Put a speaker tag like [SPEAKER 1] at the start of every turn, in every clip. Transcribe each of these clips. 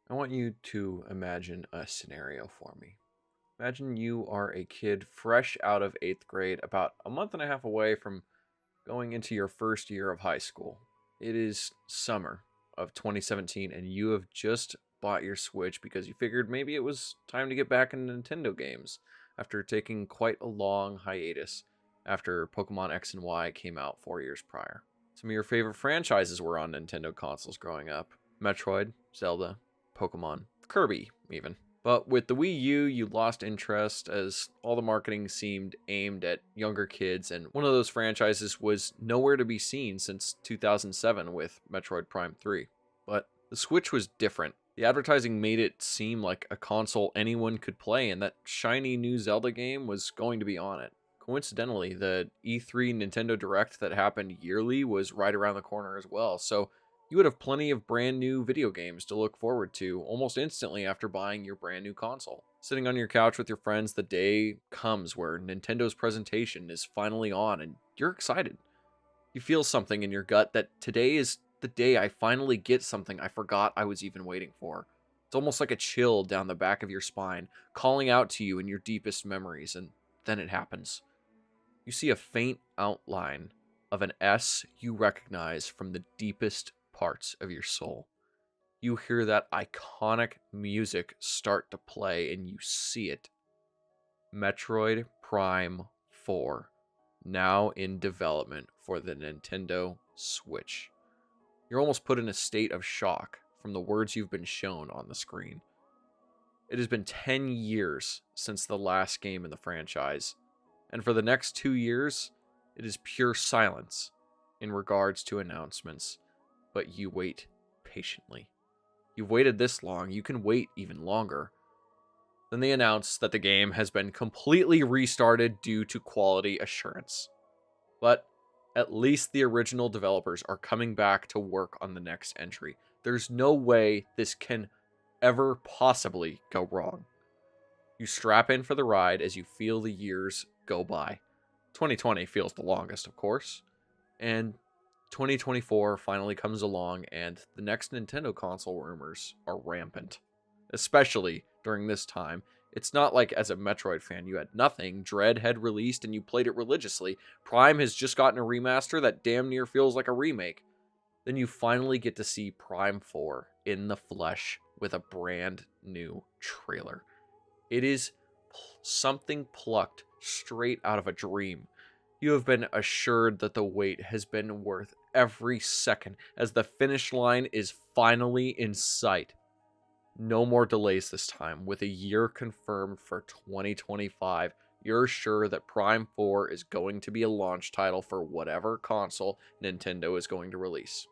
[SPEAKER 1] I want you to imagine a scenario for me. Imagine you are a kid fresh out of 8th grade, about a month and a half away from going into your first year of high school. It is summer of 2017, and you have just bought your Switch because you figured maybe it was time to get back into Nintendo games after taking quite a long hiatus after Pokemon X and Y came out 4 years prior. Some of your favorite franchises were on Nintendo consoles growing up: Metroid, Zelda, Pokemon, Kirby, even. But with the Wii U, you lost interest as all the marketing seemed aimed at younger kids, and one of those franchises was nowhere to be seen since 2007 with Metroid Prime 3. But the Switch was different. The advertising made it seem like a console anyone could play, and that shiny new Zelda game was going to be on it. Coincidentally, the E3 Nintendo Direct that happened yearly was right around the corner as well, so you would have plenty of brand new video games to look forward to almost instantly after buying your brand new console. Sitting on your couch with your friends, the day comes where Nintendo's presentation is finally on and you're excited. You feel something in your gut that today is the day I finally get something I forgot I was even waiting for. It's almost like a chill down the back of your spine, calling out to you in your deepest memories, and then it happens. You see a faint outline of an S you recognize from the deepest parts of your soul. You hear that iconic music start to play and you see it. Metroid Prime 4, now in development for the Nintendo Switch. You're almost put in a state of shock from the words you've been shown on the screen. It has been 10 years since the last game in the franchise, and for the next 2 years, it is pure silence in regards to announcements. But you wait patiently. You've waited this long, you can wait even longer. Then they announce that the game has been completely restarted due to quality assurance. But at least the original developers are coming back to work on the next entry. There's no way this can ever possibly go wrong. You strap in for the ride as you feel the years go by. 2020 feels the longest, of course, and 2024 finally comes along, and the next Nintendo console rumors are rampant. Especially during this time. It's not like as a Metroid fan you had nothing. Dread had released and you played it religiously. Prime has just gotten a remaster that damn near feels like a remake. Then you finally get to see Prime 4 in the flesh with a brand new trailer. It is something plucked straight out of a dream. You have been assured that the wait has been worth every second as the finish line is finally in sight. No more delays this time. With a year confirmed for 2025, you're sure that Prime 4 is going to be a launch title for whatever console Nintendo is going to release.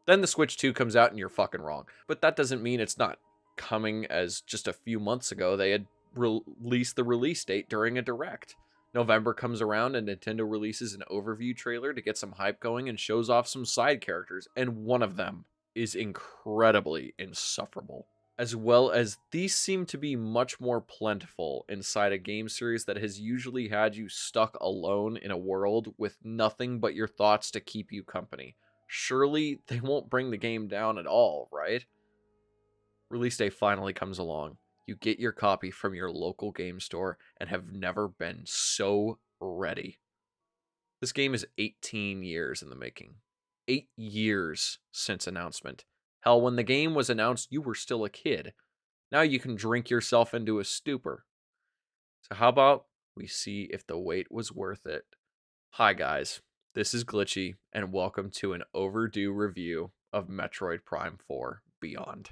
[SPEAKER 1] Then the Switch 2 comes out and you're fucking wrong. But that doesn't mean it's not coming, as just a few months ago they had released the release date during a direct. November comes around and Nintendo releases an overview trailer to get some hype going and shows off some side characters, and one of them is incredibly insufferable. As well as these seem to be much more plentiful inside a game series that has usually had you stuck alone in a world with nothing but your thoughts to keep you company. Surely they won't bring the game down at all, right? Release day finally comes along. You get your copy from your local game store and have never been so ready. This game is 18 years in the making. 8 years since announcement. Hell, when the game was announced, you were still a kid. Now you can drink yourself into a stupor. So how about we see if the wait was worth it? Hi guys, this is Glitchy, and welcome to an overdue review of Metroid Prime 4 Beyond.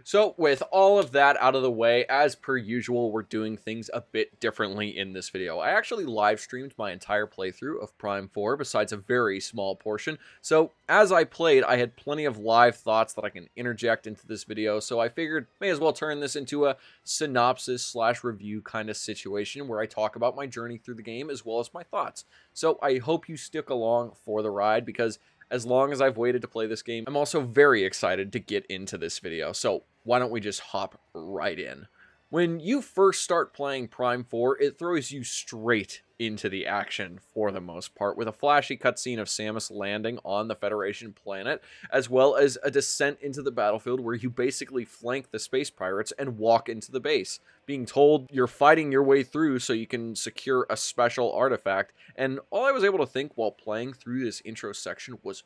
[SPEAKER 1] So with all of that out of the way, as per usual, we're doing things a bit differently in this video. I actually live streamed my entire playthrough of Prime 4 besides a very small portion. So as I played, I had plenty of live thoughts that I can interject into this video. So I figured may as well turn this into a synopsis slash review kind of situation where I talk about my journey through the game as well as my thoughts. So I hope you stick along for the ride, because as long as I've waited to play this game, I'm also very excited to get into this video. So why don't we just hop right in? When you first start playing Prime 4, it throws you straight into the action for the most part, with a flashy cutscene of Samus landing on the Federation planet, as well as a descent into the battlefield where you basically flank the space pirates and walk into the base, being told you're fighting your way through so you can secure a special artifact. And all I was able to think while playing through this intro section was,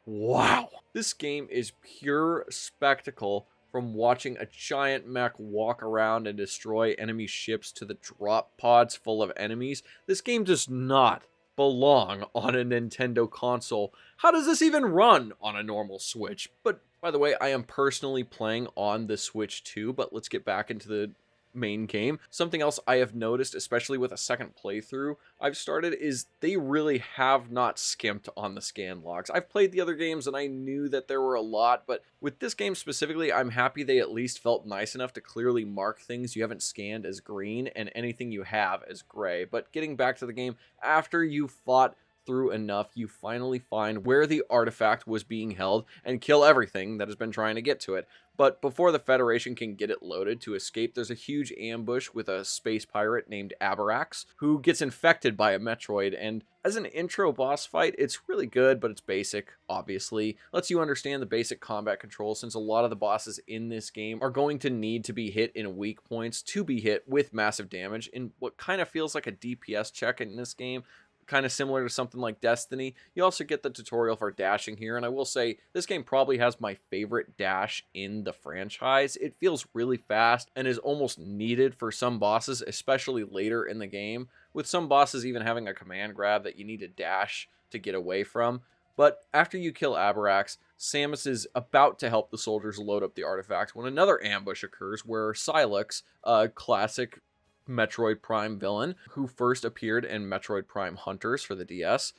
[SPEAKER 1] wow, this game is pure spectacle. From watching a giant mech walk around and destroy enemy ships to the drop pods full of enemies, this game does not belong on a Nintendo console. How does this even run on a normal Switch? But by the way, I am personally playing on the Switch too, but let's get back into the main game. Something else I have noticed, especially with a second playthrough I've started, is they really have not skimped on the scan logs. I've played the other games and I knew that there were a lot, but with this game specifically, I'm happy they at least felt nice enough to clearly mark things you haven't scanned as green and anything you have as gray. But getting back to the game, after you fought through enough, you finally find where the artifact was being held and kill everything that has been trying to get to it. But before the Federation can get it loaded to escape, there's a huge ambush with a space pirate named Abarax, who gets infected by a Metroid, and as an intro boss fight, it's really good, but it's basic, obviously. Lets you understand the basic combat controls, since a lot of the bosses in this game are going to need to be hit in weak points to be hit with massive damage, in what kind of feels like a DPS check in this game, kind of similar to something like Destiny. You also get the tutorial for dashing here, and I will say this game probably has my favorite dash in the franchise. It feels really fast and is almost needed for some bosses, especially later in the game, with some bosses even having a command grab that you need to dash to get away from. But after you kill Abarax, Samus is about to help the soldiers load up the artifact when another ambush occurs where Sylux, a classic Metroid Prime villain who first appeared in Metroid Prime Hunters for the DS,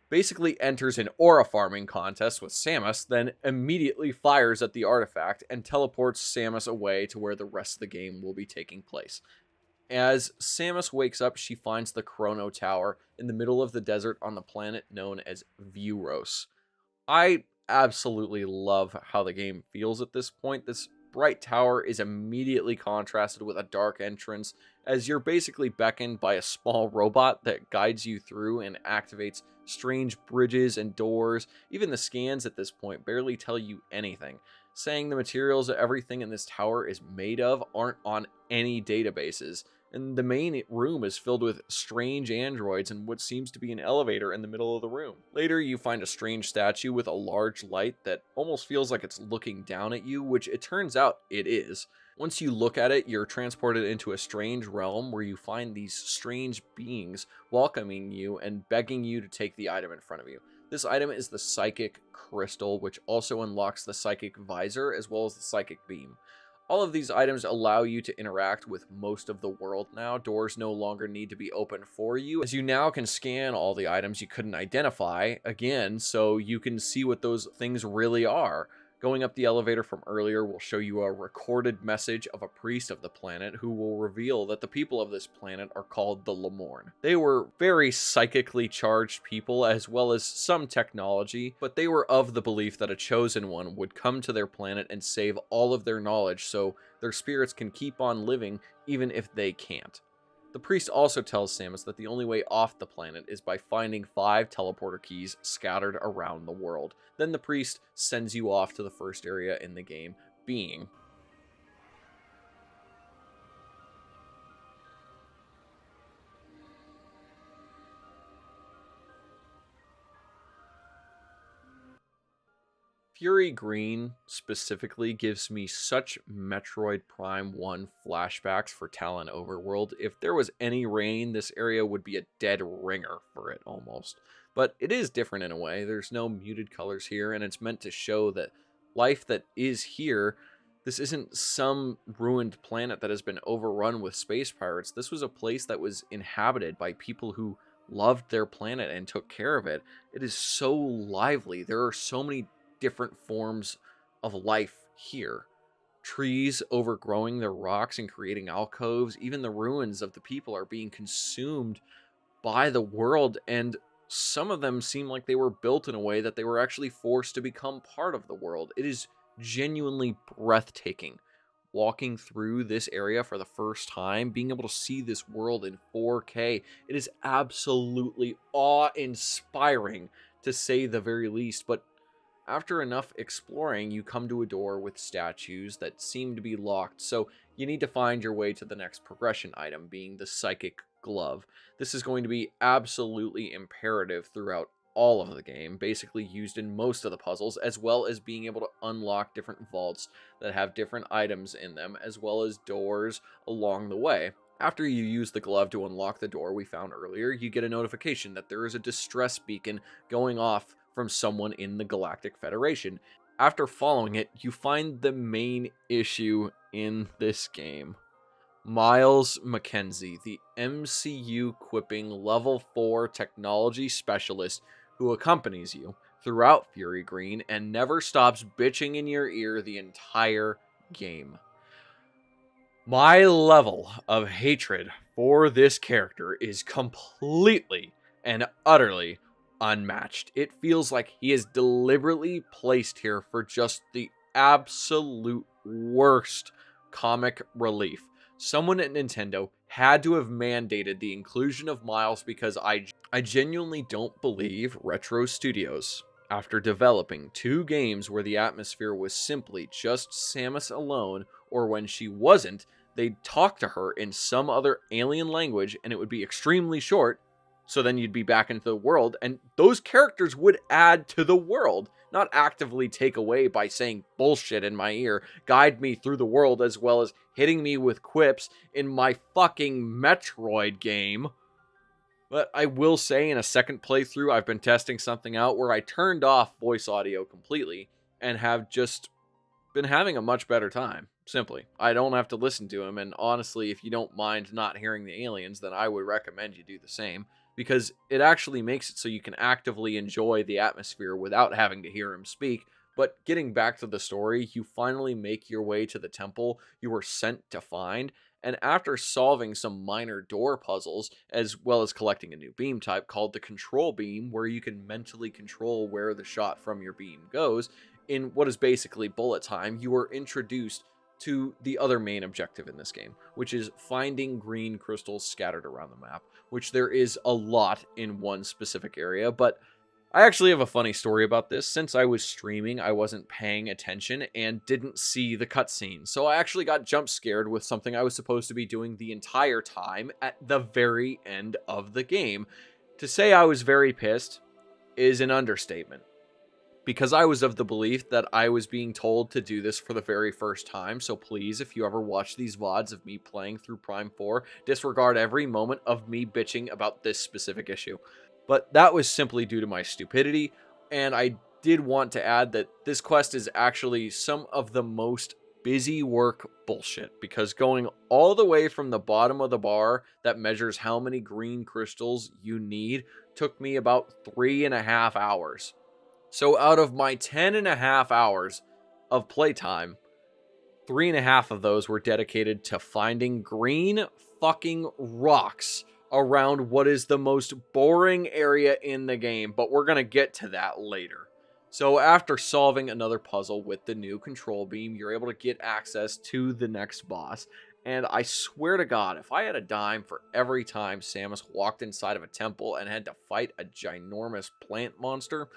[SPEAKER 1] basically enters an aura farming contest with Samus, then immediately fires at the artifact and teleports Samus away to where the rest of the game will be taking place. As Samus wakes up, she finds the Chrono Tower in the middle of the desert on the planet known as Vuros. I absolutely love how the game feels at this point. This bright tower is immediately contrasted with a dark entrance, as you're basically beckoned by a small robot that guides you through and activates strange bridges and doors. Even the scans at this point barely tell you anything, saying the materials that everything in this tower is made of aren't on any databases. And the main room is filled with strange androids and what seems to be an elevator in the middle of the room. Later, you find a strange statue with a large light that almost feels like it's looking down at you, which it turns out it is. Once you look at it, you're transported into a strange realm where you find these strange beings welcoming you and begging you to take the item in front of you. This item is the Psychic Crystal, which also unlocks the Psychic Visor as well as the Psychic Beam. All of these items allow you to interact with most of the world now. Doors no longer need to be opened for you, as you now can scan all the items you couldn't identify again, so you can see what those things really are. Going up the elevator from earlier will show you a recorded message of a priest of the planet who will reveal that the people of this planet are called the Lemorn. They were very psychically charged people as well as some technology, but they were of the belief that a chosen one would come to their planet and save all of their knowledge so their spirits can keep on living even if they can't. The priest also tells Samus that the only way off the planet is by finding 5 teleporter keys scattered around the world. Then the priest sends you off to the first area in the game, being Fury Green specifically gives me such Metroid Prime 1 flashbacks for Talon Overworld. If there was any rain, this area would be a dead ringer for it almost. But it is different in a way. There's no muted colors here, and it's meant to show that life that is here, this isn't some ruined planet that has been overrun with space pirates. This was a place that was inhabited by people who loved their planet and took care of it. It is so lively. There are so many different forms of life here. Trees overgrowing the rocks and creating alcoves. Even the ruins of the people are being consumed by the world, and some of them seem like they were built in a way that they were actually forced to become part of the world. It is genuinely breathtaking walking through this area for the first time, being able to see this world in 4K, it is absolutely awe-inspiring, to say the very least. But after enough exploring, you come to a door with statues that seem to be locked, so you need to find your way to the next progression item, being the psychic glove. This is going to be absolutely imperative throughout all of the game, basically used in most of the puzzles, as well as being able to unlock different vaults that have different items in them, as well as doors along the way. After you use the glove to unlock the door we found earlier, you get a notification that there is a distress beacon going off from someone in the Galactic Federation. After following it, you find the main issue in this game. Miles McKenzie, the MCU quipping level 4 technology specialist who accompanies you throughout Fury Green and never stops bitching in your ear the entire game. My level of hatred for this character is completely and utterly unmatched. It feels like he is deliberately placed here for just the absolute worst comic relief. Someone at Nintendo had to have mandated the inclusion of Miles, because I genuinely don't believe Retro Studios, after developing 2 games where the atmosphere was simply just Samus alone, or when she wasn't, they'd talk to her in some other alien language and it would be extremely short, so then you'd be back into the world, and those characters would add to the world, not actively take away by saying bullshit in my ear, guide me through the world, as well as hitting me with quips in my fucking Metroid game. But I will say, in a second playthrough, I've been testing something out where I turned off voice audio completely and have just been having a much better time. Simply, I don't have to listen to him, and honestly, if you don't mind not hearing the aliens, then I would recommend you do the same, because it actually makes it so you can actively enjoy the atmosphere without having to hear him speak. But getting back to the story, you finally make your way to the temple you were sent to find, and after solving some minor door puzzles, as well as collecting a new beam type called the control beam, where you can mentally control where the shot from your beam goes, in what is basically bullet time, you are introduced to the other main objective in this game, which is finding green crystals scattered around the map, which there is a lot in one specific area. But I actually have a funny story about this. Since I was streaming, I wasn't paying attention and didn't see the cutscene, so I actually got jump scared with something I was supposed to be doing the entire time at the very end of the game. To say I was very pissed is an understatement, because I was of the belief that I was being told to do this for the very first time. So please, if you ever watch these VODs of me playing through Prime 4, disregard every moment of me bitching about this specific issue. But that was simply due to my stupidity, and I did want to add that this quest is actually some of the most busy work bullshit, because going all the way from the bottom of the bar that measures how many green crystals you need took me about 3.5 hours. So out of my 10.5 hours of playtime, 3.5 of those were dedicated to finding green fucking rocks around what is the most boring area in the game, but we're going to get to that later. So after solving another puzzle with the new control beam, you're able to get access to the next boss. And I swear to God, if I had a dime for every time Samus walked inside of a temple and had to fight a ginormous plant monster,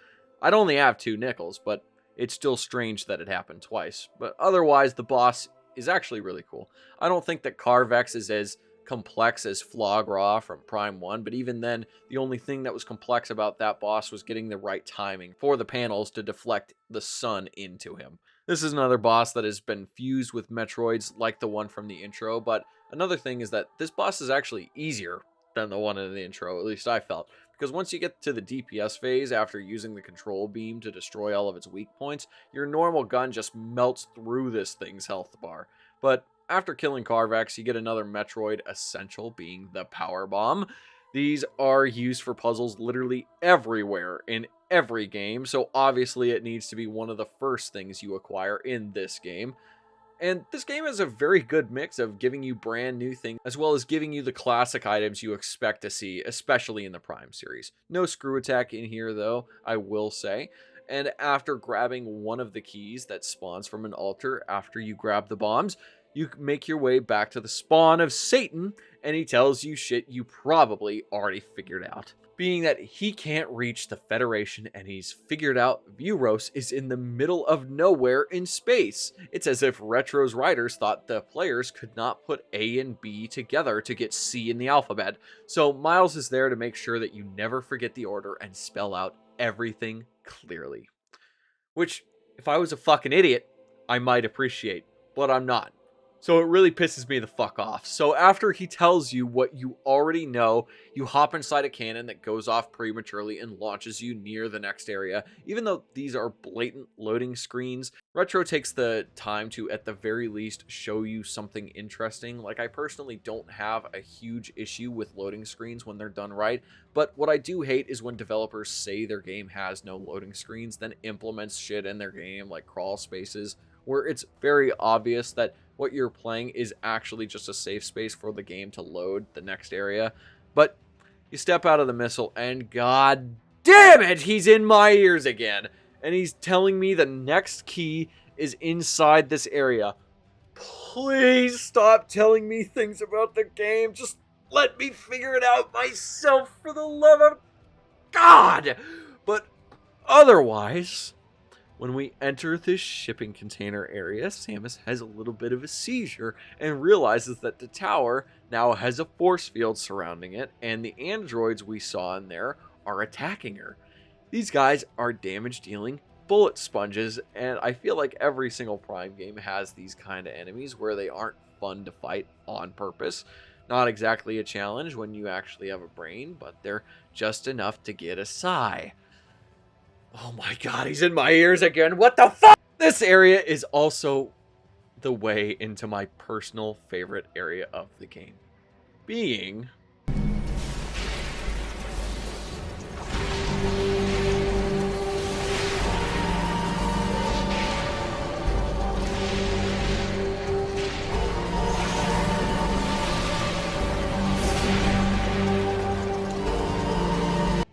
[SPEAKER 1] I'd only have 2 nickels, but it's still strange that it happened twice. But otherwise, the boss is actually really cool. I don't think that Carvex is as complex as Flograw from Prime 1, but even then, the only thing that was complex about that boss was getting the right timing for the panels to deflect the sun into him. This is another boss that has been fused with Metroids like the one from the intro, but another thing is that this boss is actually easier than the one in the intro, at least I felt. Because once you get to the DPS phase, after using the control beam to destroy all of its weak points, your normal gun just melts through this thing's health bar. But after killing Carvex, you get another Metroid essential, being the Power Bomb. These are used for puzzles literally everywhere in every game, so obviously it needs to be one of the first things you acquire in this game. And this game has a very good mix of giving you brand new things, as well as giving you the classic items you expect to see, especially in the Prime series. No screw attack in here, though, I will say. And after grabbing one of the keys that spawns from an altar after you grab the bombs, You make your way back to the spawn of Satan, and he tells you shit you probably already figured out. Being that he can't reach the Federation and he's figured out Vuros is in the middle of nowhere in space. It's as if Retro's writers thought the players could not put A and B together to get C in the alphabet. So Miles is there to make sure that you never forget the order and spell out everything clearly. Which, if I was a fucking idiot, I might appreciate, but I'm not. So it really pisses me the fuck off. So after he tells you what you already know, you hop inside a cannon that goes off prematurely and launches you near the next area. Even though these are blatant loading screens, Retro takes the time to, at the very least, show you something interesting. Like, I personally don't have a huge issue with loading screens when they're done right, but what I do hate is when developers say their game has no loading screens, then implements shit in their game like crawl spaces, where it's very obvious that what you're playing is actually just a safe space for the game to load the next area. But you step out of the missile and god damn it, he's in my ears again. And he's telling me the next key is inside this area. Please stop telling me things about the game. Just let me figure it out myself, for the love of God. But otherwise, when we enter this shipping container area, Samus has a little bit of a seizure and realizes that the tower now has a force field surrounding it, and the androids we saw in there are attacking her. These guys are damage-dealing bullet sponges, and I feel like every single Prime game has these kind of enemies where they aren't fun to fight on purpose. Not exactly a challenge when you actually have a brain, but they're just enough to get a sigh. Oh my god, he's in my ears again. What the fuck? This area is also the way into my personal favorite area of the game, being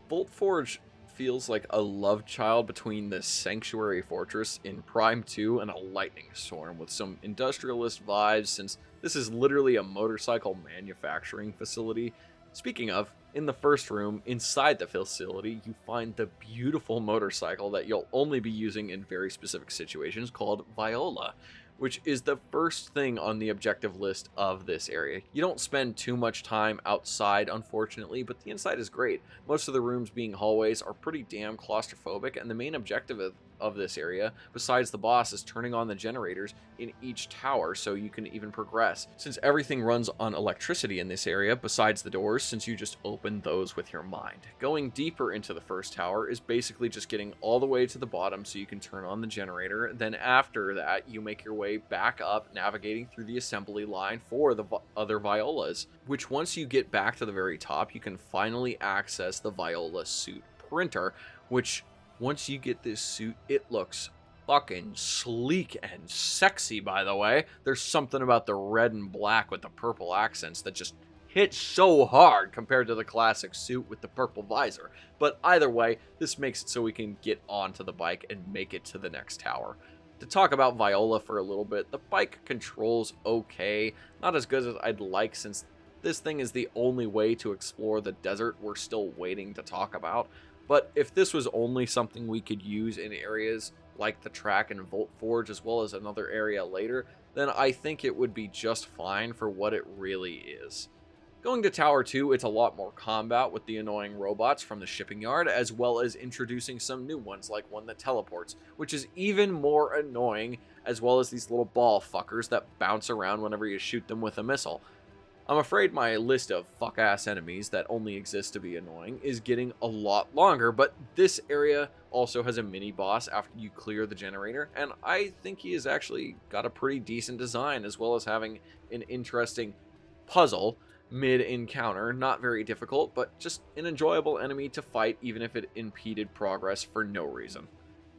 [SPEAKER 1] Bolt Forge feels like a love child between the Sanctuary Fortress in Prime 2 and a Lightning Storm, with some industrialist vibes, since this is literally a motorcycle manufacturing facility. Speaking of, in the first room, inside the facility, you find the beautiful motorcycle that you'll only be using in very specific situations called Viola, which is the first thing on the objective list of this area. You don't spend too much time outside, unfortunately, but the inside is great. Most of the rooms, being hallways, are pretty damn claustrophobic, and the main objective of this area, besides the boss, is turning on the generators in each tower so you can even progress. Since everything runs on electricity in this area, besides the doors, since you just open those with your mind. Going deeper into the first tower is basically just getting all the way to the bottom so you can turn on the generator. Then after that, you make your way back up, navigating through the assembly line for the other Violas, which once you get back to the very top, you can finally access the Viola suit printer, which once you get this suit, it looks fucking sleek and sexy, by the way. There's something about the red and black with the purple accents that just hits so hard compared to the classic suit with the purple visor. But either way, this makes it so we can get onto the bike and make it to the next tower. To talk about Viola for a little bit, the bike controls okay, not as good as I'd like, since this thing is the only way to explore the desert we're still waiting to talk about. But if this was only something we could use in areas like the track and Volt Forge, as well as another area later, then I think it would be just fine for what it really is. Going to Tower 2, it's a lot more combat with the annoying robots from the shipping yard, as well as introducing some new ones, like one that teleports, which is even more annoying, as well as these little ball fuckers that bounce around whenever you shoot them with a missile. I'm afraid my list of fuck-ass enemies that only exist to be annoying is getting a lot longer, but this area also has a mini-boss after you clear the generator, and I think he has actually got a pretty decent design, as well as having an interesting puzzle mid-encounter. Not very difficult, but just an enjoyable enemy to fight, even if it impeded progress for no reason.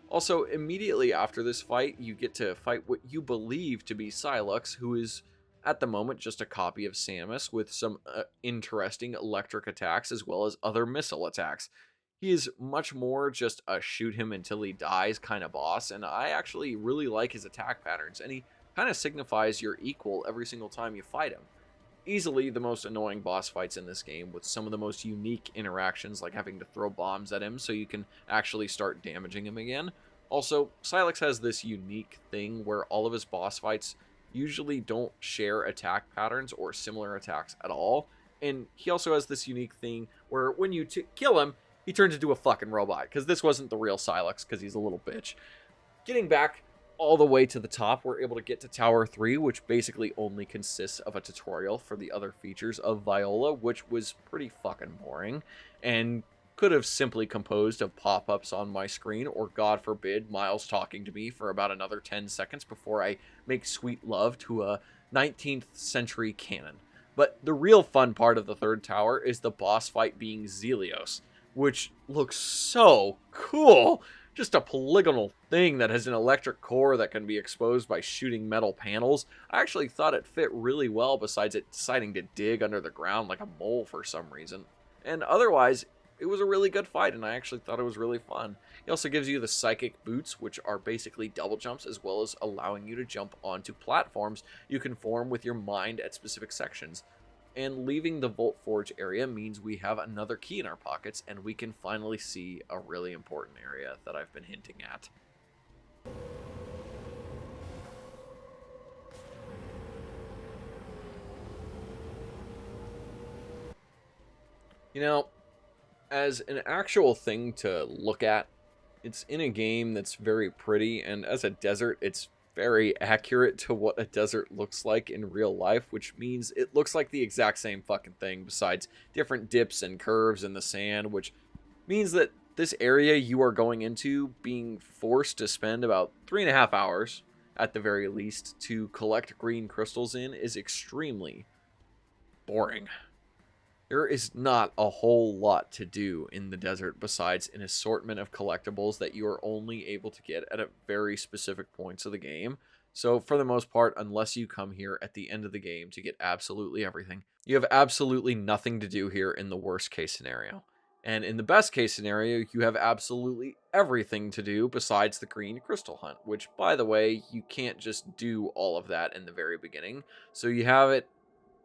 [SPEAKER 1] Also, immediately after this fight, you get to fight what you believe to be Psylux, who is at the moment just a copy of Samus with some interesting electric attacks as well as other missile attacks. He is much more just a shoot him until he dies kind of boss, and I actually really like his attack patterns, and he kind of signifies your equal every single time you fight him. Easily the most annoying boss fights in this game, with some of the most unique interactions, like having to throw bombs at him so you can actually start damaging him again. Also, Silex has this unique thing where all of his boss fights usually don't share attack patterns or similar attacks at all, and he also has this unique thing where when you kill him, he turns into a fucking robot, because this wasn't the real Silex, because he's a little bitch. Getting back all the way to the top, we're able to get to Tower 3, which basically only consists of a tutorial for the other features of Viola, which was pretty fucking boring, and could have simply composed of pop-ups on my screen, or God forbid, Miles talking to me for about another 10 seconds before I make sweet love to a 19th century cannon. But the real fun part of the third tower is the boss fight being Zelios, which looks so cool. Just a polygonal thing that has an electric core that can be exposed by shooting metal panels. I actually thought it fit really well, besides it deciding to dig under the ground like a mole for some reason. And otherwise, it was a really good fight, and I actually thought it was really fun. He also gives you the psychic boots, which are basically double jumps, as well as allowing you to jump onto platforms you can form with your mind at specific sections. And leaving the Volt Forge area means we have another key in our pockets, and we can finally see a really important area that I've been hinting at. You know, as an actual thing to look at, it's in a game that's very pretty, and as a desert, it's very accurate to what a desert looks like in real life, which means it looks like the exact same fucking thing, besides different dips and curves in the sand, which means that this area you are going into, being forced to spend about 3.5 hours at the very least to collect green crystals in, is extremely boring. There is not a whole lot to do in the desert besides an assortment of collectibles that you are only able to get at very specific points of the game. So for the most part, unless you come here at the end of the game to get absolutely everything, you have absolutely nothing to do here in the worst case scenario. And in the best case scenario, you have absolutely everything to do besides the green crystal hunt, which, by the way, you can't just do all of that in the very beginning. So you have it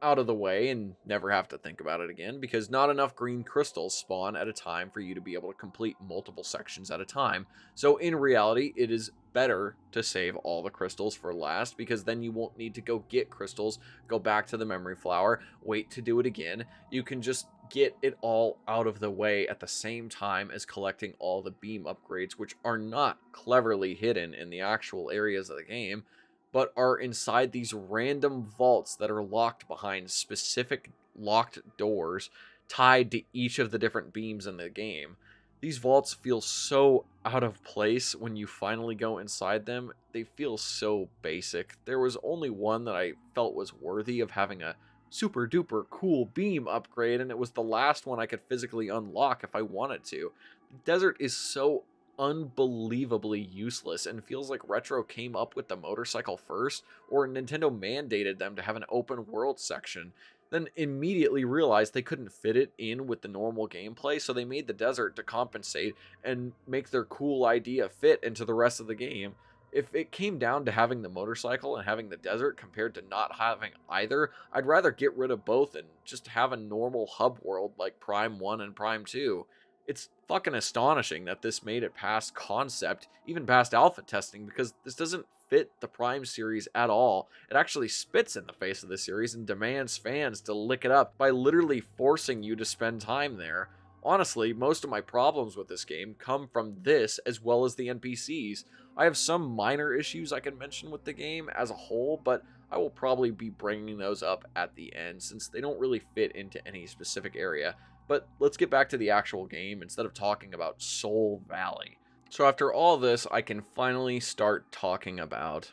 [SPEAKER 1] out of the way and never have to think about it again, because not enough green crystals spawn at a time for you to be able to complete multiple sections at a time. So in reality, it is better to save all the crystals for last, because then you won't need to go get crystals, go back to the memory flower, wait to do it again. You can just get it all out of the way at the same time as collecting all the beam upgrades, which are not cleverly hidden in the actual areas of the game, but are inside these random vaults that are locked behind specific locked doors tied to each of the different beams in the game. These vaults feel so out of place when you finally go inside them. They feel so basic. There was only one that I felt was worthy of having a super duper cool beam upgrade, and it was the last one I could physically unlock if I wanted to. The desert is so unbelievably useless and feels like Retro came up with the motorcycle first, or Nintendo mandated them to have an open world section, then immediately realized they couldn't fit it in with the normal gameplay, so they made the desert to compensate and make their cool idea fit into the rest of the game. If it came down to having the motorcycle and having the desert compared to not having either, I'd rather get rid of both and just have a normal hub world like Prime 1 and Prime 2. It's fucking astonishing that this made it past concept, even past alpha testing, because this doesn't fit the Prime series at all. It actually spits in the face of the series and demands fans to lick it up by literally forcing you to spend time there. Honestly, most of my problems with this game come from this as well as the NPCs. I have some minor issues I can mention with the game as a whole, but I will probably be bringing those up at the end since they don't really fit into any specific area. But let's get back to the actual game instead of talking about Soul Valley. So after all this, I can finally start talking about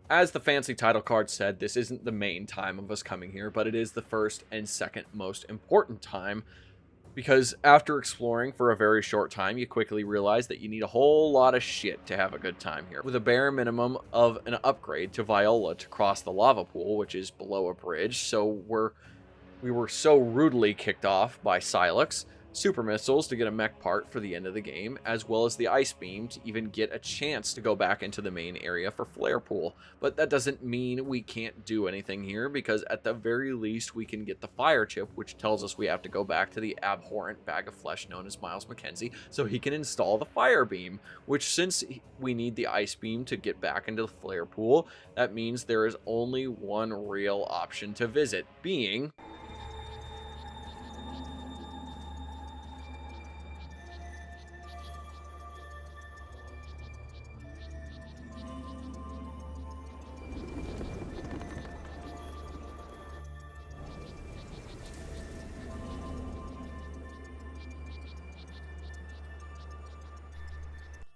[SPEAKER 1] as the fancy title card said, this isn't the main time of us coming here, but it is the first and second most important time, because after exploring for a very short time, you quickly realize that you need a whole lot of shit to have a good time here, with a bare minimum of an upgrade to Viola to cross the lava pool, which is below a bridge. So we were so rudely kicked off by Silex super missiles to get a mech part for the end of the game, as well as the ice beam to even get a chance to go back into the main area for flare pool. But that doesn't mean we can't do anything here, because at the very least we can get the fire chip, which tells us we have to go back to the abhorrent bag of flesh known as Miles McKenzie so he can install the fire beam, which, since we need the ice beam to get back into the flare pool, that means there is only one real option to visit, being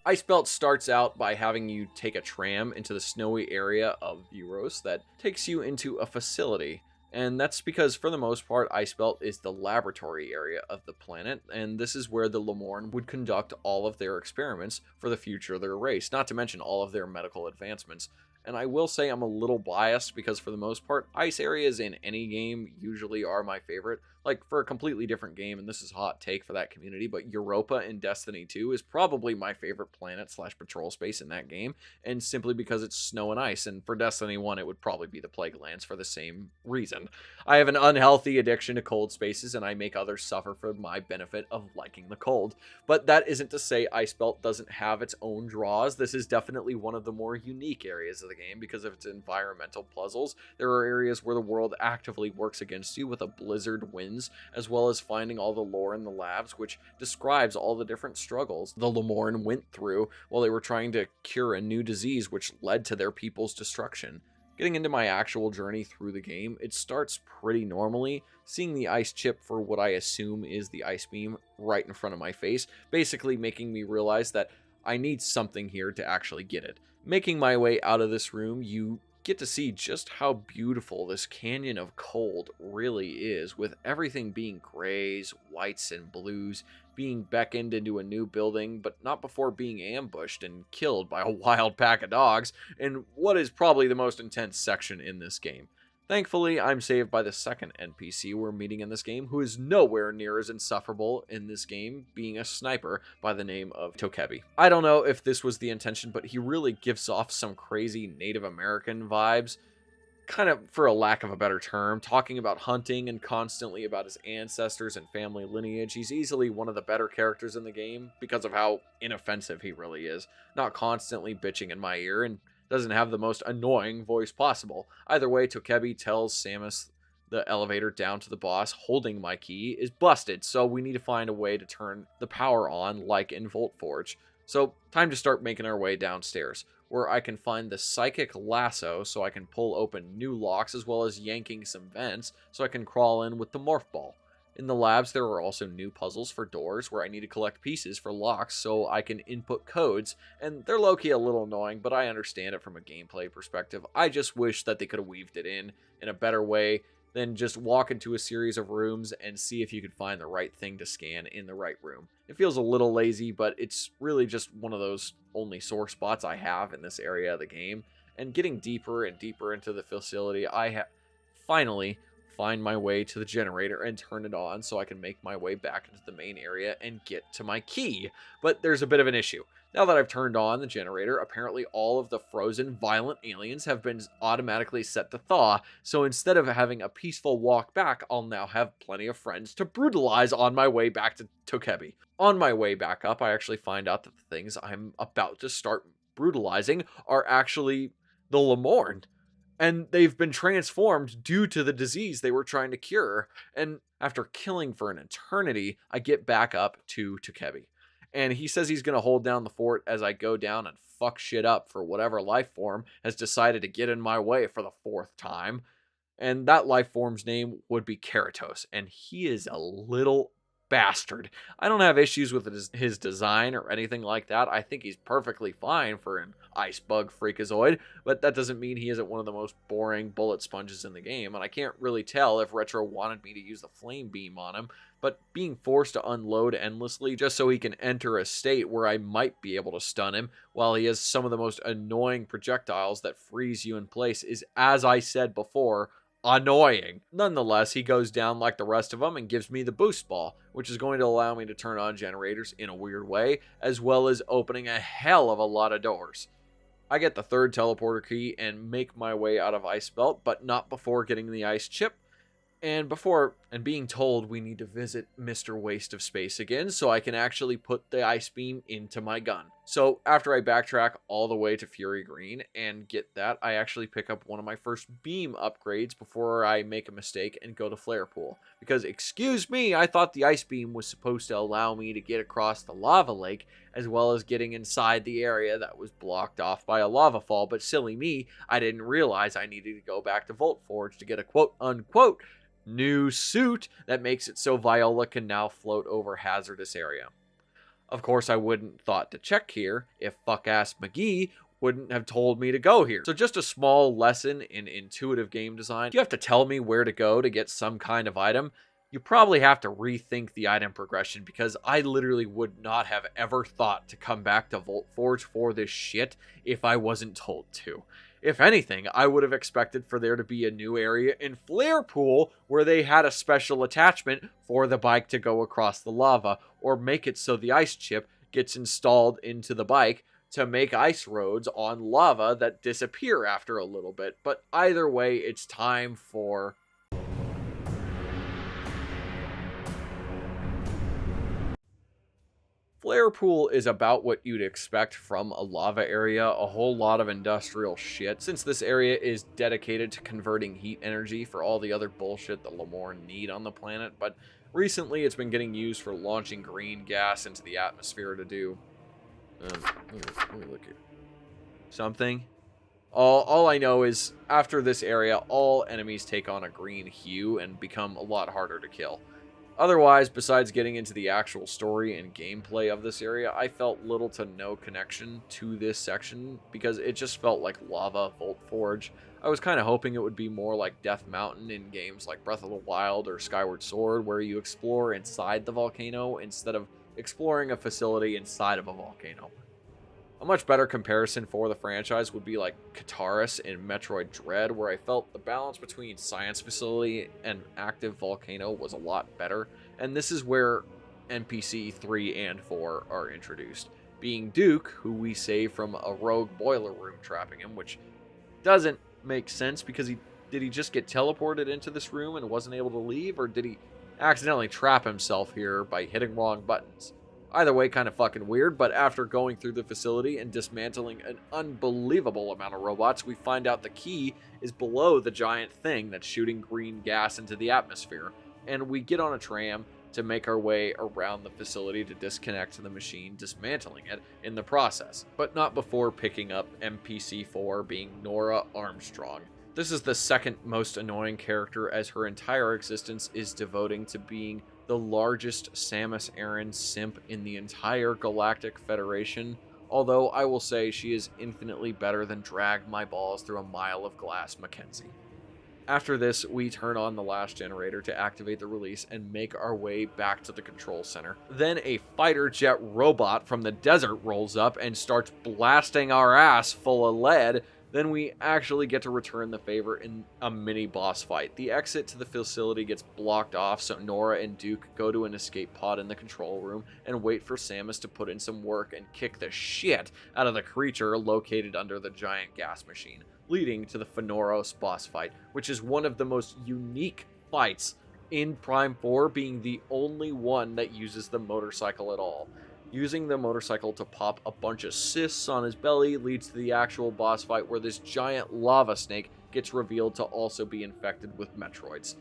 [SPEAKER 1] Ice Belt starts out by having you take a tram into the snowy area of Euros that takes you into a facility. And that's because, for the most part, Ice Belt is the laboratory area of the planet, and this is where the Lemorn would conduct all of their experiments for the future of their race, not to mention all of their medical advancements. And I will say I'm a little biased because, for the most part, ice areas in any game usually are my favorite. Like, for a completely different game, and this is a hot take for that community, but Europa in Destiny 2 is probably my favorite planet slash patrol space in that game, and simply because it's snow and ice. And for Destiny 1, it would probably be the Plague Lands for the same reason. I have an unhealthy addiction to cold spaces, and I make others suffer for my benefit of liking the cold. But that isn't to say Ice Belt doesn't have its own draws. This is definitely one of the more unique areas of the game because of its environmental puzzles. There are areas where the world actively works against you with a blizzard winds, as well as finding all the lore in the labs, which describes all the different struggles the Lemorn went through while they were trying to cure a new disease which led to their people's destruction. Getting into my actual journey through the game, it starts pretty normally, seeing the ice chip for what I assume is the ice beam right in front of my face, basically making me realize that I need something here to actually get it. Making my way out of this room, you get to see just how beautiful this canyon of cold really is, with everything being grays, whites, and blues, being beckoned into a new building, but not before being ambushed and killed by a wild pack of dogs, in what is probably the most intense section in this game. Thankfully, I'm saved by the second NPC we're meeting in this game, who is nowhere near as insufferable in this game, being a sniper by the name of Tokebi. I don't know if this was the intention, but he really gives off some crazy Native American vibes, kind of for a lack of a better term, talking about hunting and constantly about his ancestors and family lineage. He's easily one of the better characters in the game because of how inoffensive he really is, not constantly bitching in my ear, and doesn't have the most annoying voice possible. Either way, Tokebi tells Samus the elevator down to the boss holding my key is busted, so we need to find a way to turn the power on like in Volt Forge. So time to start making our way downstairs, where I can find the psychic lasso so I can pull open new locks, as well as yanking some vents so I can crawl in with the morph ball. In the labs, there are also new puzzles for doors where I need to collect pieces for locks so I can input codes, and they're low-key a little annoying, but I understand it from a gameplay perspective. I just wish that they could have weaved it in a better way than just walk into a series of rooms and see if you could find the right thing to scan in the right room. It feels a little lazy, but it's really just one of those only sore spots I have in this area of the game. And getting deeper and deeper into the facility, I finally find my way to the generator and turn it on so I can make my way back into the main area and get to my key. But there's a bit of an issue. Now that I've turned on the generator, apparently all of the frozen, violent aliens have been automatically set to thaw, so instead of having a peaceful walk back, I'll now have plenty of friends to brutalize on my way back to Tokebi. On my way back up, I actually find out that the things I'm about to start brutalizing are actually the Lemorn, and they've been transformed due to the disease they were trying to cure. And after killing for an eternity, I get back up to Tokebi. And he says he's going to hold down the fort as I go down and fuck shit up for whatever life form has decided to get in my way for the fourth time. And that life form's name would be Keratos. And he is a little bastard. I don't have issues with his design or anything like that. I think he's perfectly fine for an ice bug freakazoid, but that doesn't mean he isn't one of the most boring bullet sponges in the game, and I can't really tell if Retro wanted me to use the flame beam on him, but being forced to unload endlessly just so he can enter a state where I might be able to stun him while he has some of the most annoying projectiles that freeze you in place is, as I said before, annoying. Nonetheless, he goes down like the rest of them and gives me the boost ball, which is going to allow me to turn on generators in a weird way, as well as opening a hell of a lot of doors. I get the third teleporter key and make my way out of Ice Belt, but not before getting the ice chip. And being told we need to visit Mr. Waste of Space again so I can actually put the ice beam into my gun. So after I backtrack all the way to Fury Green and get that, I actually pick up one of my first beam upgrades before I make a mistake and go to Flare Pool. Because, excuse me, I thought the ice beam was supposed to allow me to get across the lava lake as well as getting inside the area that was blocked off by a lava fall. But silly me, I didn't realize I needed to go back to Volt Forge to get a quote-unquote new suit that makes it so Viola can now float over hazardous area. Of course, I wouldn't thought to check here if fuck-ass McGee wouldn't have told me to go here. So just a small lesson in intuitive game design. If you have to tell me where to go to get some kind of item, you probably have to rethink the item progression, because I literally would not have ever thought to come back to Volt Forge for this shit if I wasn't told to. If anything, I would have expected for there to be a new area in Flare Pool where they had a special attachment for the bike to go across the lava, or make it so the ice chip gets installed into the bike to make ice roads on lava that disappear after a little bit. But either way, it's time for... Flare Pool is about what you'd expect from a lava area, a whole lot of industrial shit, since this area is dedicated to converting heat energy for all the other bullshit that Lamorne need on the planet, but recently it's been getting used for launching green gas into the atmosphere to do... let me look at something. All I know is, after this area, all enemies take on a green hue and become a lot harder to kill. Otherwise, besides getting into the actual story and gameplay of this area, I felt little to no connection to this section because it just felt like lava Volt Forge. I was kind of hoping it would be more like Death Mountain in games like Breath of the Wild or Skyward Sword, where you explore inside the volcano instead of exploring a facility inside of a volcano. A much better comparison for the franchise would be like Kataris in Metroid Dread, where I felt the balance between science facility and active volcano was a lot better, and this is where NPC 3 and 4 are introduced, being Duke, who we save from a rogue boiler room trapping him, which doesn't make sense because did he just get teleported into this room and wasn't able to leave, or did he accidentally trap himself here by hitting wrong buttons? Either way, kind of fucking weird, but after going through the facility and dismantling an unbelievable amount of robots, we find out the key is below the giant thing that's shooting green gas into the atmosphere, and we get on a tram to make our way around the facility to disconnect the machine, dismantling it in the process, but not before picking up NPC-4, being Nora Armstrong. This is the second most annoying character, as her entire existence is devoting to being the largest Samus Aran simp in the entire Galactic Federation, although I will say she is infinitely better than drag my balls through a mile of glass Mackenzie. After this, we turn on the last generator to activate the release and make our way back to the control center. Then a fighter jet robot from the desert rolls up and starts blasting our ass full of lead. Then we actually get to return the favor in a mini boss fight. The exit to the facility gets blocked off, so Nora and Duke go to an escape pod in the control room and wait for Samus to put in some work and kick the shit out of the creature located under the giant gas machine, leading to the Fenoros boss fight, which is one of the most unique fights in Prime 4, being the only one that uses the motorcycle at all. Using the motorcycle to pop a bunch of cysts on his belly leads to the actual boss fight, where this giant lava snake gets revealed to also be infected with Metroids.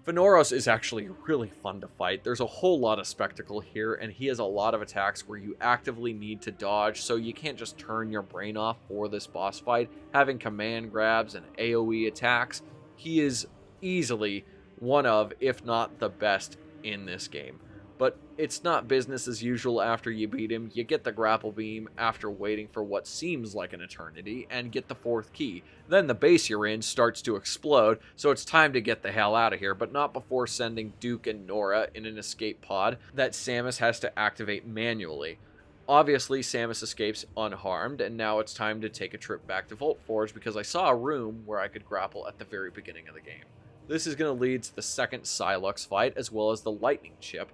[SPEAKER 1] Fenoros is actually really fun to fight. There's a whole lot of spectacle here, and he has a lot of attacks where you actively need to dodge, so you can't just turn your brain off for this boss fight. Having command grabs and AoE attacks, he is easily one of, if not the best in this game. But it's not business as usual after you beat him. You get the grapple beam after waiting for what seems like an eternity, and get the fourth key. Then the base you're in starts to explode, so it's time to get the hell out of here, but not before sending Duke and Nora in an escape pod that Samus has to activate manually. Obviously, Samus escapes unharmed, and now it's time to take a trip back to Vault Forge because I saw a room where I could grapple at the very beginning of the game. This is going to lead to the second Psylux fight, as well as the lightning chip,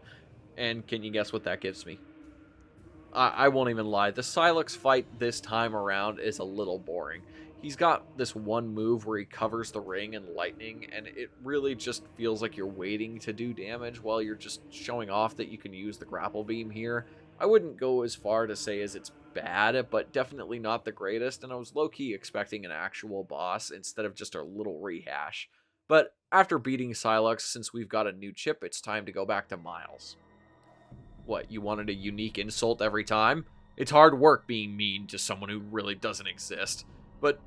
[SPEAKER 1] and can you guess what that gives me? I won't even lie, the Psylux fight this time around is a little boring. He's got this one move where he covers the ring in lightning, and it really just feels like you're waiting to do damage while you're just showing off that you can use the grapple beam here. I wouldn't go as far to say as it's bad, but definitely not the greatest, and I was low-key expecting an actual boss instead of just a little rehash. But after beating Psylux, since we've got a new chip, it's time to go back to Miles. What, you wanted a unique insult every time? It's hard work being mean to someone who really doesn't exist. But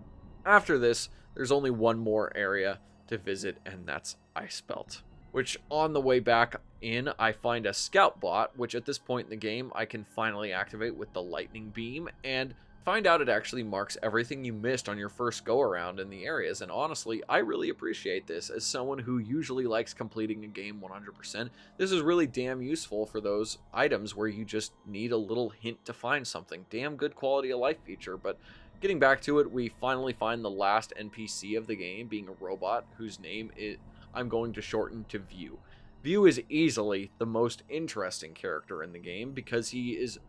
[SPEAKER 1] after this, there's only one more area to visit, and that's Icebelt. Which, on the way back in, I find a scout bot, which at this point in the game, I can finally activate with the lightning beam, and find out it actually marks everything you missed on your first go-around in the areas. And honestly, I really appreciate this. As someone who usually likes completing a game 100%, this is really damn useful for those items where you just need a little hint to find something. Damn good quality of life feature. But getting back to it, we finally find the last NPC of the game, being a robot whose name I'm going to shorten to View. View is easily the most interesting character in the game because he is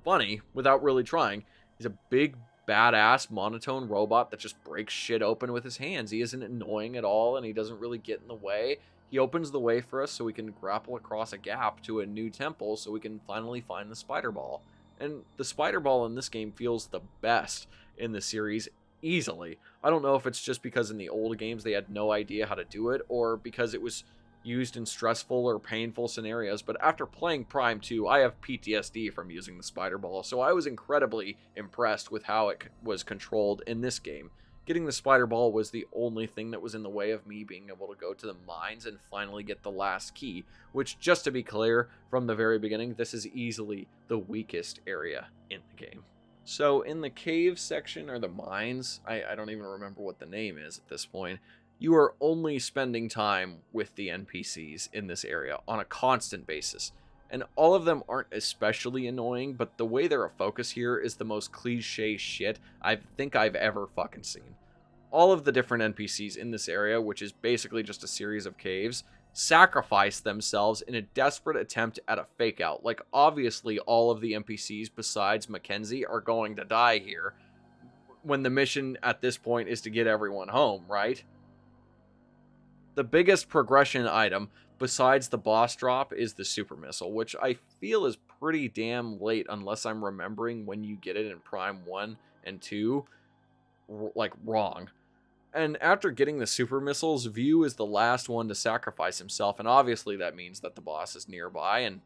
[SPEAKER 1] funny without really trying. He's a big, badass, monotone robot that just breaks shit open with his hands. He isn't annoying at all, and he doesn't really get in the way. He opens the way for us so we can grapple across a gap to a new temple so we can finally find the spider ball. And the spider ball in this game feels the best in the series easily. I don't know if it's just because in the old games they had no idea how to do it, or because it was used in stressful or painful scenarios, but after playing Prime 2, I have PTSD from using the spider ball, so I was incredibly impressed with how it was controlled in this game. Getting the spider ball was the only thing that was in the way of me being able to go to the mines and finally get the last key, which, just to be clear, from the very beginning, this is easily the weakest area in the game. So in the cave section, or the mines, I don't even remember what the name is at this point, you are only spending time with the NPCs in this area on a constant basis. And all of them aren't especially annoying, but the way they're a focus here is the most cliche shit I think I've ever fucking seen. All of the different NPCs in this area, which is basically just a series of caves, sacrifice themselves in a desperate attempt at a fake out. Like, obviously all of the NPCs besides Mackenzie are going to die here, when the mission at this point is to get everyone home, right? The biggest progression item, besides the boss drop, is the super missile, which I feel is pretty damn late unless I'm remembering when you get it in Prime 1 and 2, like, wrong. And after getting the super missiles, View is the last one to sacrifice himself, and obviously that means that the boss is nearby, and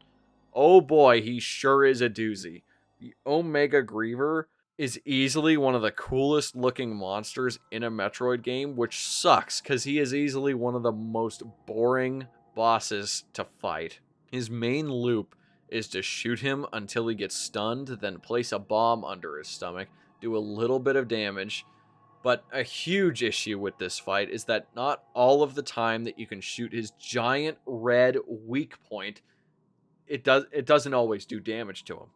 [SPEAKER 1] oh boy, he sure is a doozy. The Omega Griever is easily one of the coolest looking monsters in a Metroid game, which sucks because he is easily one of the most boring bosses to fight. His main loop is to shoot him until he gets stunned, then place a bomb under his stomach, do a little bit of damage. But a huge issue with this fight is that not all of the time that you can shoot his giant red weak point, it doesn't always do damage to him.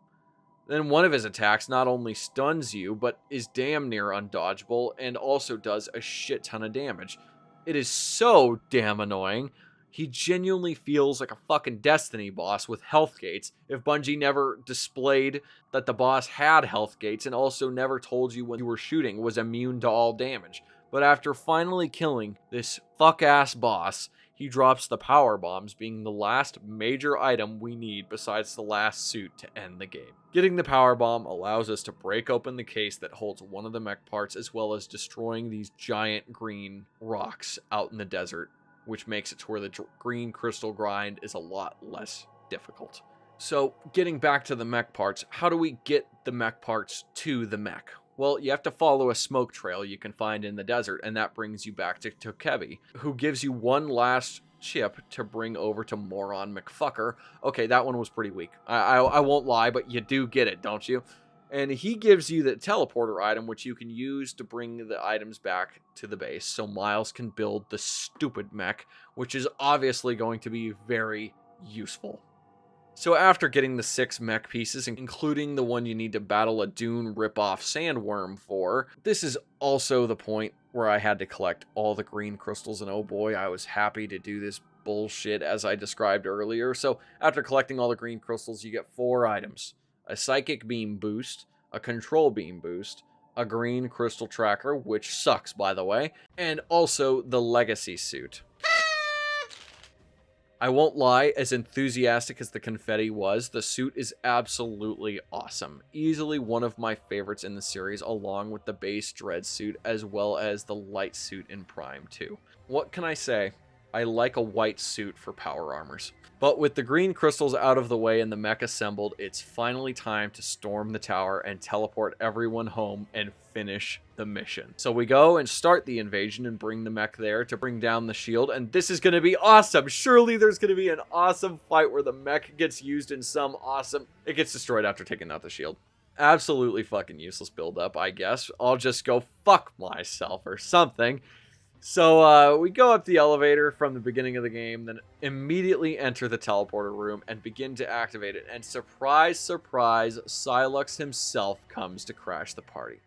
[SPEAKER 1] Then one of his attacks not only stuns you, but is damn near undodgeable and also does a shit ton of damage. It is so damn annoying. He genuinely feels like a fucking Destiny boss with health gates if Bungie never displayed that the boss had health gates and also never told you when you were shooting was immune to all damage. But after finally killing this fuck-ass boss, he drops the power bombs, being the last major item we need besides the last suit to end the game. Getting the power bomb allows us to break open the case that holds one of the mech parts, as well as destroying these giant green rocks out in the desert, which makes it to where the green crystal grind is a lot less difficult. So, getting back to the mech parts, how do we get the mech parts to the mech? Well, you have to follow a smoke trail you can find in the desert, and that brings you back to Tokebi, who gives you one last chip to bring over to Moron McFucker. Okay, that one was pretty weak. I won't lie, but you do get it, don't you? And he gives you the teleporter item, which you can use to bring the items back to the base, so Miles can build the stupid mech, which is obviously going to be very useful. So after getting the 6 mech pieces, including the one you need to battle a Dune rip-off sandworm for, this is also the point where I had to collect all the green crystals, and oh boy, I was happy to do this bullshit as I described earlier. So after collecting all the green crystals, you get 4 items: a psychic beam boost, a control beam boost, a green crystal tracker, which sucks by the way, and also the legacy suit. I won't lie, as enthusiastic as the confetti was, the suit is absolutely awesome. Easily one of my favorites in the series, along with the base Dread suit, as well as the light suit in Prime 2. What can I say? I like a white suit for power armors. But with the green crystals out of the way and the mech assembled, it's finally time to storm the tower and teleport everyone home and finish the mission. So we go and start the invasion and bring the mech there to bring down the shield, and this is going to be awesome. Surely there's going to be an awesome fight where the mech gets used in some awesome... It gets destroyed after taking out the shield. Absolutely fucking useless build-up, I guess. I'll just go fuck myself or something. So we go up the elevator from the beginning of the game, then immediately enter the teleporter room and begin to activate it. And surprise, surprise, Sylux himself comes to crash the party.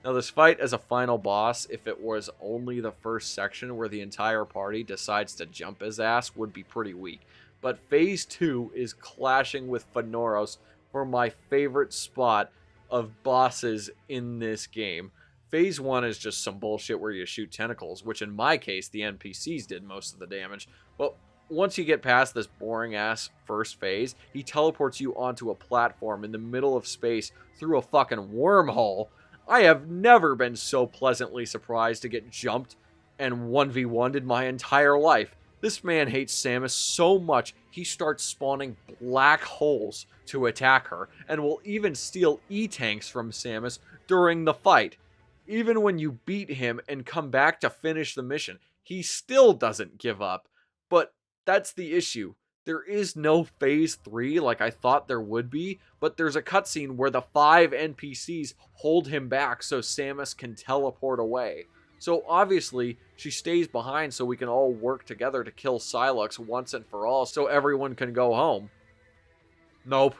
[SPEAKER 1] Now this fight as a final boss, if it was only the first section where the entire party decides to jump his ass, would be pretty weak. But Phase 2 is clashing with Fenoros for my favorite spot of bosses in this game. Phase 1 is just some bullshit where you shoot tentacles, which in my case, the NPCs did most of the damage. But once you get past this boring-ass first phase, he teleports you onto a platform in the middle of space through a fucking wormhole. I have never been so pleasantly surprised to get jumped and 1v1'd in my entire life. This man hates Samus so much, he starts spawning black holes to attack her, and will even steal E-tanks from Samus during the fight. Even when you beat him and come back to finish the mission, he still doesn't give up. But that's the issue. There is no Phase 3 like I thought there would be, but there's a cutscene where the 5 NPCs hold him back so Samus can teleport away. So obviously, she stays behind so we can all work together to kill Sylux once and for all so everyone can go home. Nope.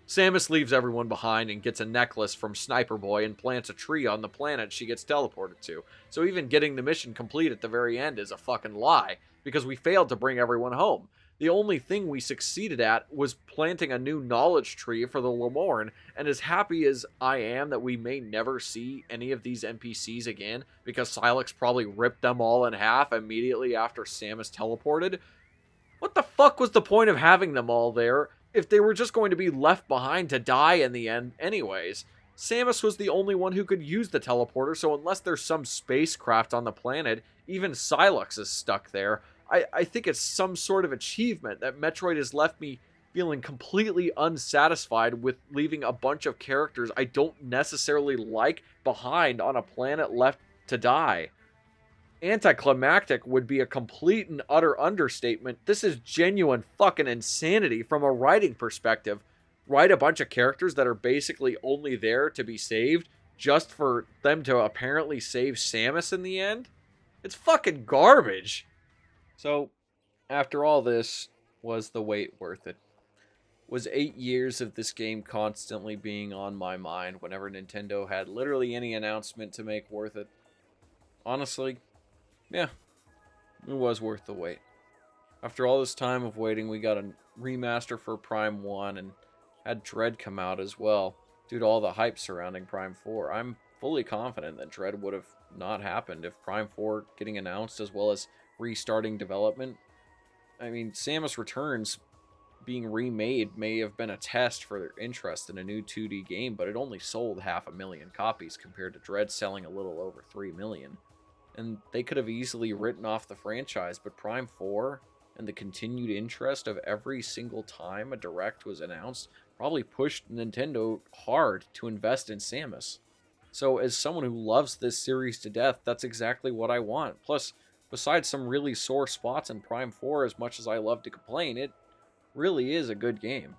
[SPEAKER 1] Samus leaves everyone behind and gets a necklace from Sniper Boy and plants a tree on the planet she gets teleported to. So even getting the mission complete at the very end is a fucking lie, because we failed to bring everyone home. The only thing we succeeded at was planting a new knowledge tree for the Lemorn, and as happy as I am that we may never see any of these NPCs again, because Sylux probably ripped them all in half immediately after Samus teleported, what the fuck was the point of having them all there if they were just going to be left behind to die in the end anyways? Samus was the only one who could use the teleporter, so unless there's some spacecraft on the planet, even Sylux is stuck there. I think it's some sort of achievement that Metroid has left me feeling completely unsatisfied with leaving a bunch of characters I don't necessarily like behind on a planet left to die. Anticlimactic would be a complete and utter understatement. This is genuine fucking insanity from a writing perspective. Write a bunch of characters that are basically only there to be saved just for them to apparently save Samus in the end? It's fucking garbage. So, after all this, was the wait worth it? Was 8 years of this game constantly being on my mind whenever Nintendo had literally any announcement to make worth it? Honestly, yeah, it was worth the wait. After all this time of waiting, we got a remaster for Prime 1 and had Dread come out as well, due to all the hype surrounding Prime 4. I'm fully confident that Dread would have not happened if Prime 4 getting announced as well as restarting development. I mean, Samus Returns being remade may have been a test for their interest in a new 2D game, but it only sold 500,000 copies compared to Dread selling a little over 3 million. And they could have easily written off the franchise, but Prime 4 and the continued interest of every single time a Direct was announced probably pushed Nintendo hard to invest in Samus. So as someone who loves this series to death, that's exactly what I want. Plus, besides some really sore spots in Prime 4, as much as I love to complain, it really is a good game.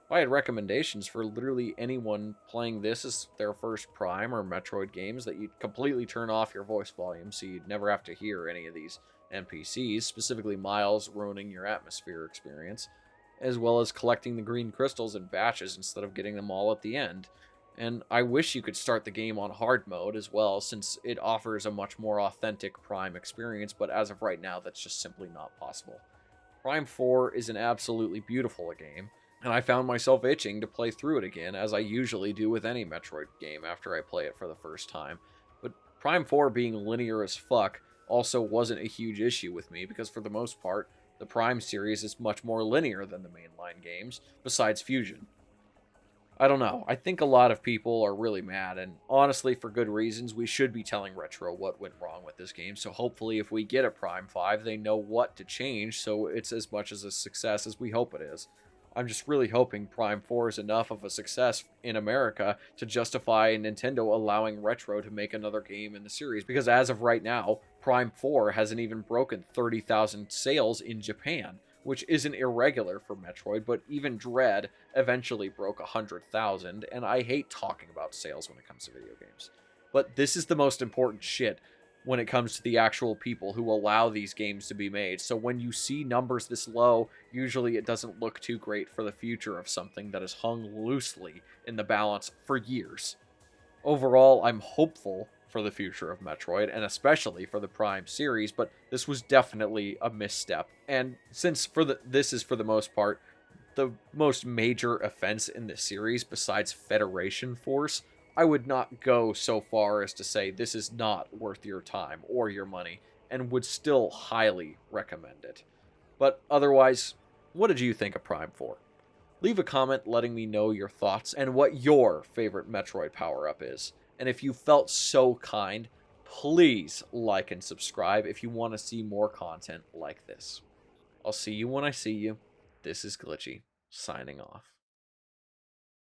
[SPEAKER 1] If I had recommendations for literally anyone playing this as their first Prime or Metroid games, that you'd completely turn off your voice volume so you'd never have to hear any of these NPCs, specifically Miles ruining your atmosphere experience. as well as collecting the green crystals in batches instead of getting them all at the end. And I wish you could start the game on hard mode as well, since it offers a much more authentic Prime experience, but as of right now, that's just simply not possible. Prime 4 is an absolutely beautiful game, and I found myself itching to play through it again, as I usually do with any Metroid game after I play it for the first time. But Prime 4 being linear as fuck also wasn't a huge issue with me, because for the most part, the Prime series is much more linear than the mainline games, besides Fusion. I don't know. I think a lot of people are really mad, and honestly, for good reasons. We should be telling Retro what went wrong with this game, so hopefully if we get a Prime 5, they know what to change, so it's as much as a success as we hope it is. I'm just really hoping Prime 4 is enough of a success in America to justify Nintendo allowing Retro to make another game in the series, because as of right now, Prime 4 hasn't even broken 30,000 sales in Japan, which isn't irregular for Metroid, but even Dread eventually broke 100,000, and I hate talking about sales when it comes to video games. But this is the most important shit when it comes to the actual people who allow these games to be made. So when you see numbers this low, usually it doesn't look too great for the future of something that has hung loosely in the balance for years. Overall, I'm hopeful for the future of Metroid, and especially for the Prime series, but this was definitely a misstep. And since this is for the most part the most major offense in the series besides Federation Force, I would not go so far as to say this is not worth your time or your money, and would still highly recommend it. But otherwise, what did you think of Prime 4? Leave a comment letting me know your thoughts and what your favorite Metroid power-up is. And if you felt so kind, please like and subscribe if you want to see more content like this. I'll see you when I see you. This is Glitchy, signing off.